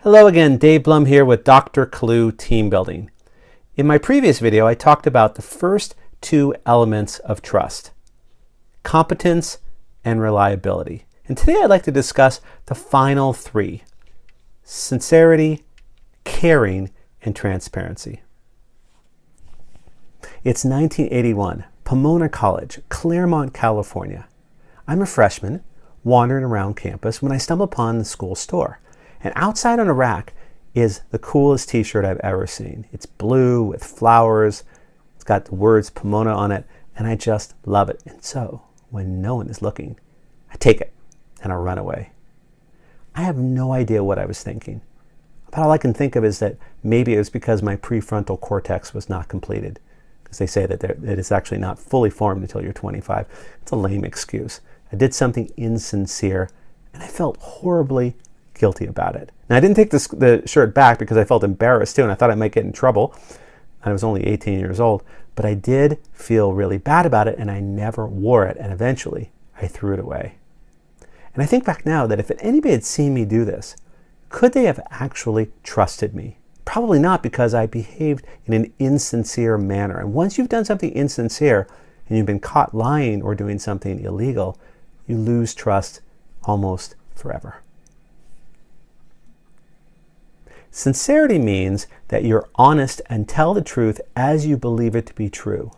Hello again, Dave Blum here with Dr. Clue Team Building. In my previous video, I talked about the first two elements of trust, competence and reliability. And today I'd like to discuss the final three, sincerity, caring, and transparency. It's 1981, Pomona College, Claremont, California. I'm a freshman wandering around campus when I stumble upon the school store. And outside on a rack is the coolest t-shirt I've ever seen. It's blue with flowers. It's got the words Pomona on it, and I just love it. And so, when no one is looking, I take it and I run away. I have no idea what I was thinking. But all I can think of is that maybe it was because my prefrontal cortex was not completed. Because they say that it is actually not fully formed until you're 25. It's a lame excuse. I did something insincere, and I felt horribly guilty about it. Now, I didn't take the shirt back because I felt embarrassed too, and I thought I might get in trouble. I was only 18 years old, but I did feel really bad about it, and I never wore it, and eventually I threw it away. And I think back now that if anybody had seen me do this, could they have actually trusted me? Probably not, because I behaved in an insincere manner. And once you've done something insincere and you've been caught lying or doing something illegal, you lose trust almost forever. Sincerity means that you're honest and tell the truth as you believe it to be true.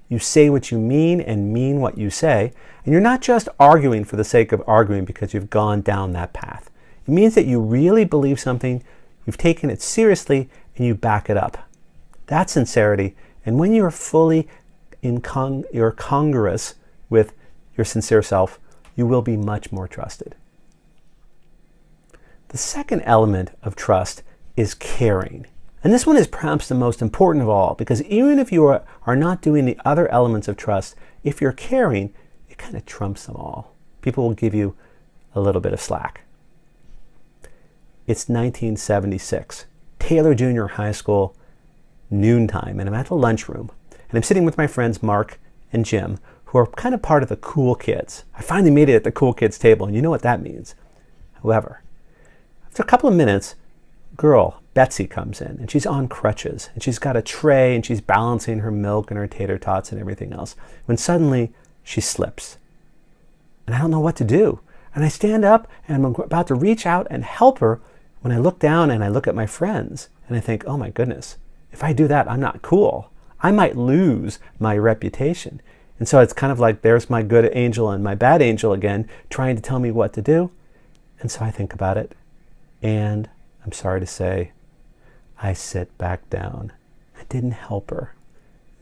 You say what you mean and mean what you say, and you're not just arguing for the sake of arguing because you've gone down that path. It means that you really believe something, you've taken it seriously, and you back it up. That's sincerity, and when you're fully you're congruous with your sincere self, you will be much more trusted. The second element of trust is caring. And this one is perhaps the most important of all, because even if you are not doing the other elements of trust, if you're caring, it kind of trumps them all. People will give you a little bit of slack. It's 1976, Taylor Junior High School, noontime, and I'm at the lunchroom, and I'm sitting with my friends Mark and Jim, who are kind of part of the cool kids. I finally made it at the cool kids table, and you know what that means. However, after a couple of minutes, girl, Betsy, comes in, and she's on crutches, and she's got a tray, and she's balancing her milk and her tater tots and everything else, when suddenly she slips. And I don't know what to do. And I stand up, and I'm about to reach out and help her, when I look down and I look at my friends, and I think, oh my goodness, if I do that, I'm not cool. I might lose my reputation. And so it's kind of like there's my good angel and my bad angel again, trying to tell me what to do. And so I think about it, and I'm sorry to say, I sit back down. I didn't help her.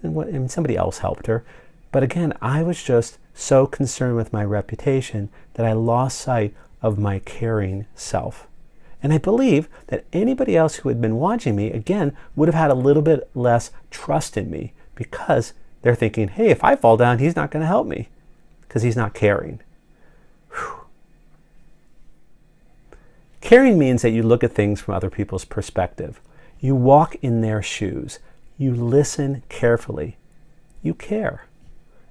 And somebody else helped her. But again, I was just so concerned with my reputation that I lost sight of my caring self. And I believe that anybody else who had been watching me, again, would have had a little bit less trust in me, because they're thinking, hey, if I fall down, he's not going to help me because he's not caring. Whew. Caring means that you look at things from other people's perspective. You walk in their shoes. You listen carefully. You care.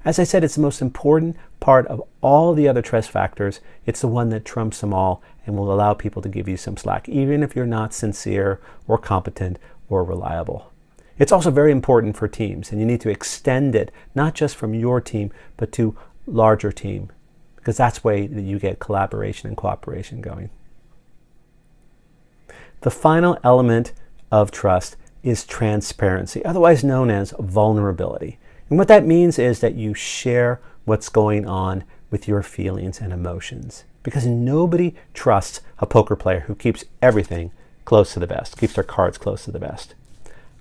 As I said, it's the most important part of all the other trust factors. It's the one that trumps them all and will allow people to give you some slack, even if you're not sincere or competent or reliable. It's also very important for teams, and you need to extend it, not just from your team, but to larger team, because that's the way that you get collaboration and cooperation going. The final element of trust is transparency, otherwise known as vulnerability. And what that means is that you share what's going on with your feelings and emotions, because nobody trusts a poker player who keeps everything close to the vest, keeps their cards close to the vest.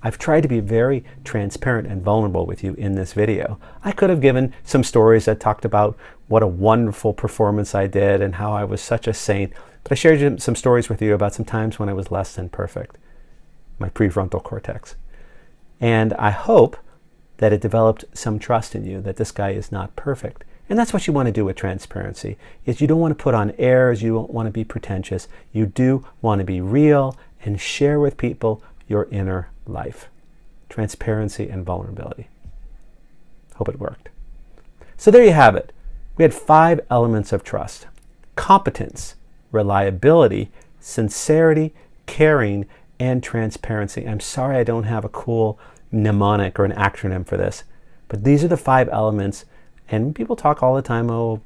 I've tried to be very transparent and vulnerable with you in this video. I could have given some stories that talked about what a wonderful performance I did and how I was such a saint, but I shared some stories with you about some times when I was less than perfect, my prefrontal cortex. And I hope that it developed some trust in you that this guy is not perfect. And that's what you want to do with transparency, is you don't want to put on airs, you don't want to be pretentious. You do want to be real and share with people your inner life. Transparency and vulnerability. Hope it worked. So there you have it. We had 5 elements of trust: competence, reliability, sincerity, caring, and transparency. I'm sorry I don't have a cool mnemonic or an acronym for this, but these are the 5 elements. And people talk all the time, oh,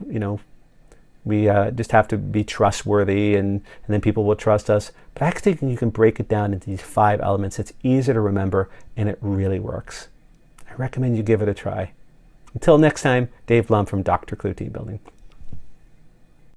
we just have to be trustworthy and then people will trust us. But I think you can break it down into these 5 elements. It's easy to remember and it really works. I recommend you give it a try. Until next time, Dave Blum from Dr. Clue Team Building.